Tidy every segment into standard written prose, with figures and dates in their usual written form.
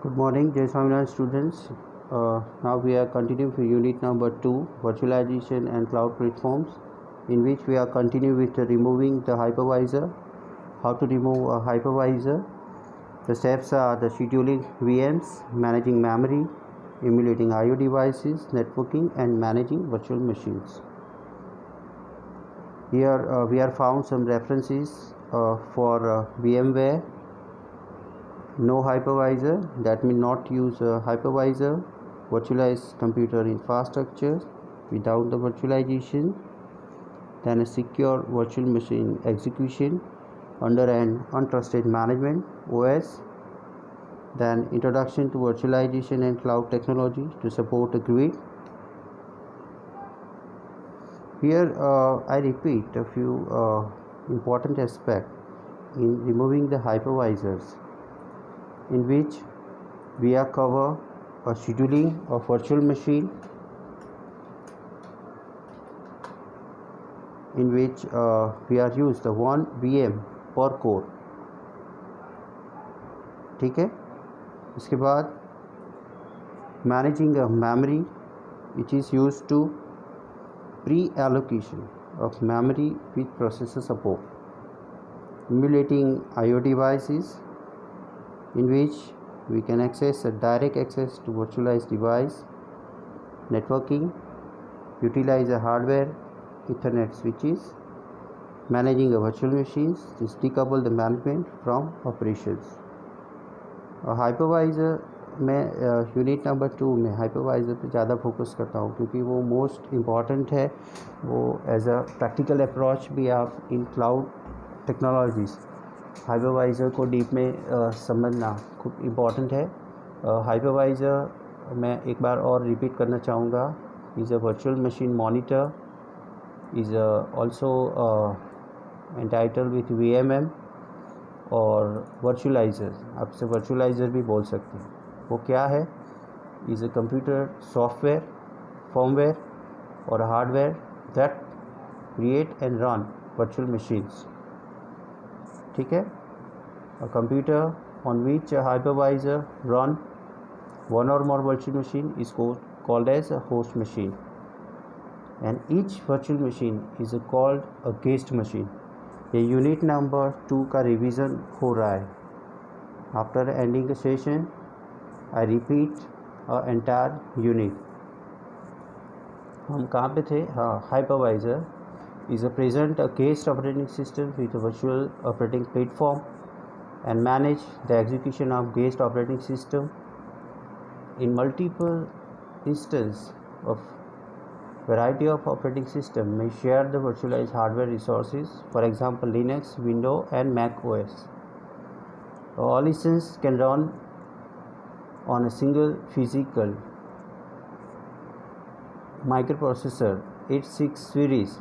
Good morning, Jai Swaminarayan students. Now we are continuing for unit number 2, virtualization and cloud platforms, in which we are continuing with removing the hypervisor. How to remove a hypervisor? The steps are the scheduling VMs, managing memory, emulating IO devices, networking, and managing virtual machines. Here we are found some references for VMware. No hypervisor, that means not use a hypervisor. Virtualized computer infrastructure without the virtualization. Then a secure virtual machine execution under an untrusted management OS. Then introduction to virtualization and cloud technology to support a grid. Here I repeat a few important aspects in removing the hypervisors, in which we are cover a scheduling of virtual machine, in which we are use the one VM per core. ठीक है. इसके बाद managing a memory which is used to pre-allocation of memory with processor support, emulating IO devices, in which we can access a direct access to virtualized device, networking, utilize a hardware Ethernet switches, managing a virtual machines, just decouple the management from operations. Hypervisor मैं unit number 2 में hypervisor पे ज़्यादा focus करता हूँ, क्योंकि वो most important है. वो एज अ प्रैक्टिकल अप्रोच भी आप इन क्लाउड टेक्नोलॉजीज़ हाइपरवाइज़र को डीप में समझना खूब इम्पॉर्टेंट है. हाइपरवाइज़र मैं एक बार और रिपीट करना चाहूँगा, is a virtual machine monitor, is also entitle with VMM और वर्चुअलाइज़र. आपसे वर्चुअलाइज़र भी बोल सकते हैं. वो क्या है? Is a computer software, firmware और hardware that create and run virtual machines. ठीक है. A computer on which a hypervisor run one or more virtual machine is called as a host machine, and each virtual machine is called a guest machine. ये unit number 2 का revision हो रहा है. After ending the session I repeat entire unit. हम कहाँ पे थे? हाँ, hypervisor is a present a guest operating system with a virtual operating platform and manage the execution of guest operating system in multiple instances of variety of operating system may share the virtualized hardware resources, for example Linux, Windows and Mac OS. All instances can run on a single physical microprocessor 86 series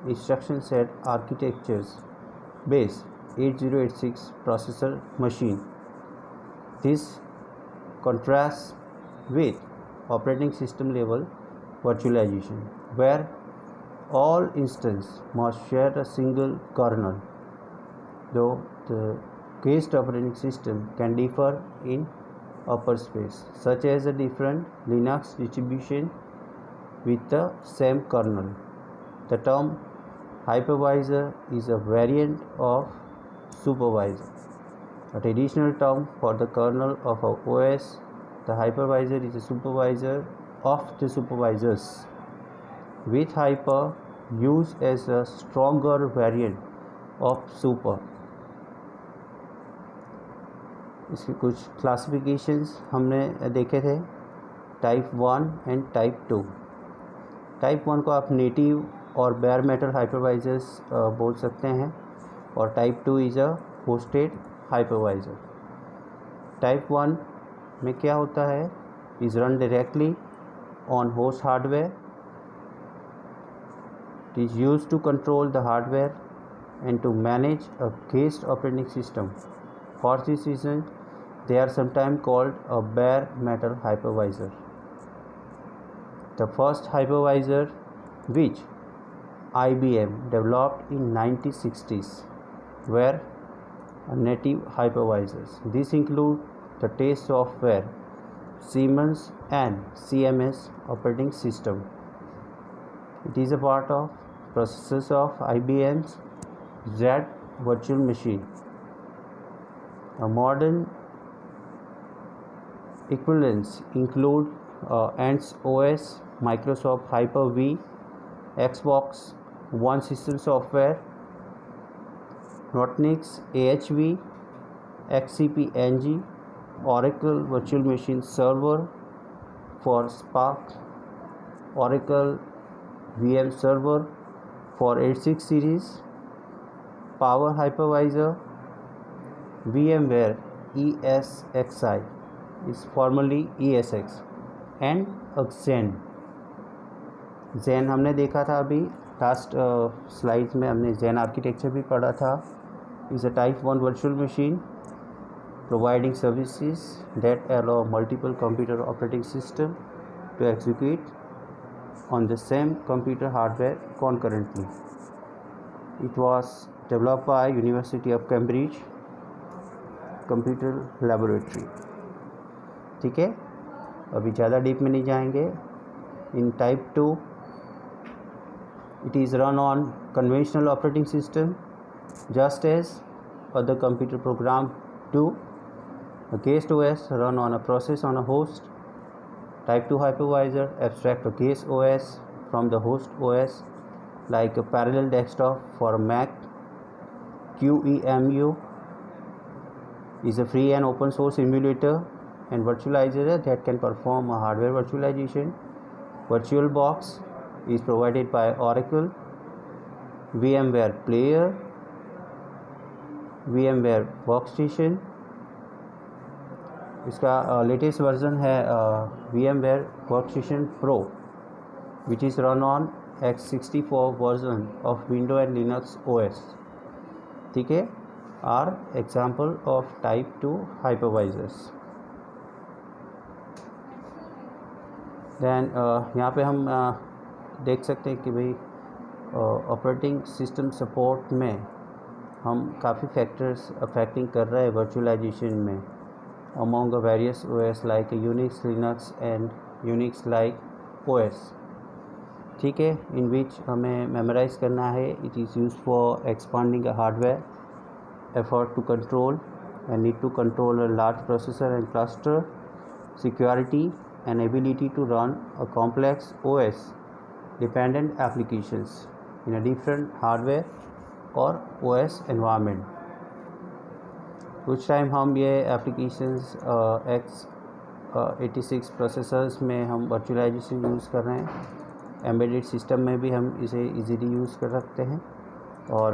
instruction set architectures based 8086 processor machine. This contrasts with operating system level virtualization, where all instances must share a single kernel, though the guest operating system can differ in upper space, such as a different Linux distribution with the same kernel. The term hypervisor is a variant of supervisor, a traditional term for the kernel of a OS. The hypervisor is a supervisor of the supervisors, with hyper used as a stronger variant of super. इसके कुछ classifications हमने देखे थे, type 1 and type 2. Type 1 को आप native और bear metal hypervisors बोल सकते हैं, और type 2 is a hosted hypervisor. Type 1 में क्या होता है? Is run directly on host hardware. It is use to control the hardware and to manage a guest operating system. For this reason they are sometimes called a bare metal hypervisor. The first hypervisor which IBM developed in 1960s were native hypervisors. These include the test software Siemens and CMS operating system. It is a part of processors of IBM's Z virtual machine. A modern equivalents include ANTS OS, Microsoft Hyper-V, Xbox One system software, Nutanix AHV, XCP NG, Oracle Virtual Machine Server for Spark, Oracle VM Server for 86 series, Power Hypervisor, VMware ESXi is formerly ESX and Xen. Xen हमने देखा था अभी last slides में, हमने Xen architecture भी पढ़ा था. Is a type 1 virtual machine providing services that allow multiple computer operating system to execute on the same computer hardware concurrently. It was developed by University of Cambridge Computer Laboratory. ठीक है, अभी ज़्यादा deep में नहीं जाएंगे. इन type 2 it is run on conventional operating system just as other computer program do. A guest OS run on a process on a host. Type 2 hypervisor abstract a guest OS from the host OS like a parallel desktop for Mac. QEMU is a free and open source emulator and virtualizer that can perform a hardware virtualization. VirtualBox is provided by Oracle. VMware Player, VMware Workstation. इसका latest version है VMware Workstation Pro, which is run on x64 version of Windows and Linux OS. ठीक है, are example of type 2 hypervisors. Then यहाँ पे हम देख सकते हैं कि भाई ऑपरेटिंग सिस्टम सपोर्ट में हम काफ़ी फैक्टर्स अफेक्टिंग कर रहे हैं वर्चुअलाइजेशन में among the various OS like Unix, Linux and Unix like OS. ठीक है, in which हमें मेमोराइज करना है. It is used for expanding a hardware, effort to control and need to control a large processor and cluster, security and ability to run a complex OS dependent applications in a different hardware or OS environment. कुछ time हम ये applications x86 processors में हम virtualisation use कर रहे हैं. Embedded system में भी हम इसे इजीली यूज़ कर सकते हैं. और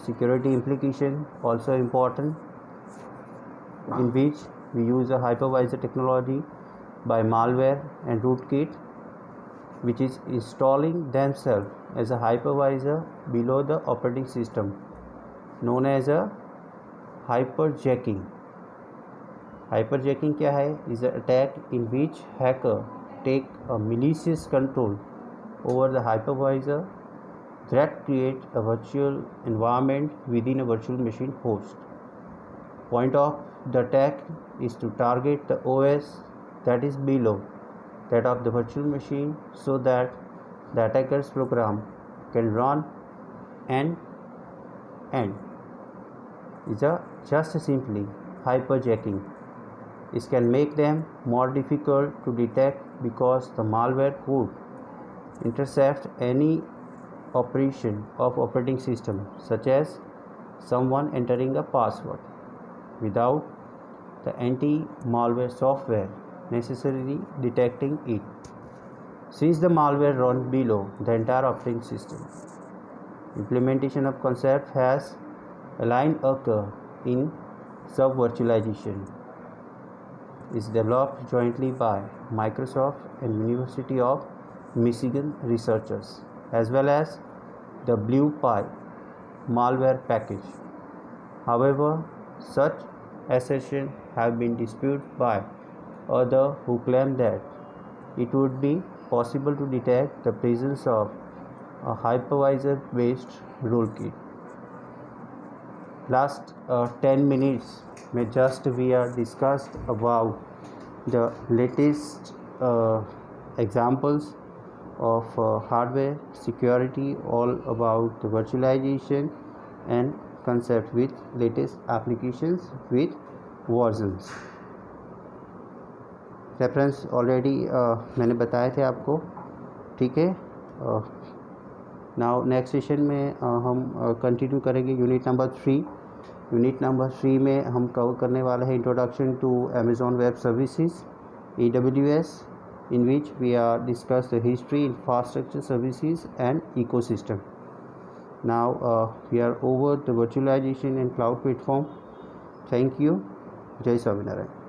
security implication also important, in which we use a hypervisor technology by malware and rootkit which is installing themselves as a hypervisor below the operating system, known as a hyperjacking. Hyperjacking क्या है? Is an attack in which hacker take a malicious control over the hypervisor that create a virtual environment within a virtual machine host. Point of the attack is to target the OS that is below that of the virtual machine so that the attacker's program can run end. Is just simply hyperjacking. This can make them more difficult to detect because the malware could intercept any operation of operating system, such as someone entering a password, without the anti-malware software necessarily detecting it, since the malware runs below the entire operating system. Implementation of concept has aligned occur in sub-virtualization. Is developed jointly by Microsoft and University of Michigan researchers, as well as the BluePie malware package. However, such assertions have been disputed by others who claim that it would be possible to detect the presence of a hypervisor based rootkit. last 10 minutes में just we are discussed about the latest examples of hardware security, all about the virtualization and concept with latest applications with versions. Reference already मैंने बताए थे आपको, ठीक है. Now next session में हम continue करेंगे यूनिट नंबर 3. यूनिट नंबर 3 में हम कवर करने वाला है introduction to Amazon web services AWS, in which we are discuss the history, infrastructure services and ecosystem. Now we are over the virtualization and cloud platform. Thank you. Jai Swaminarayan.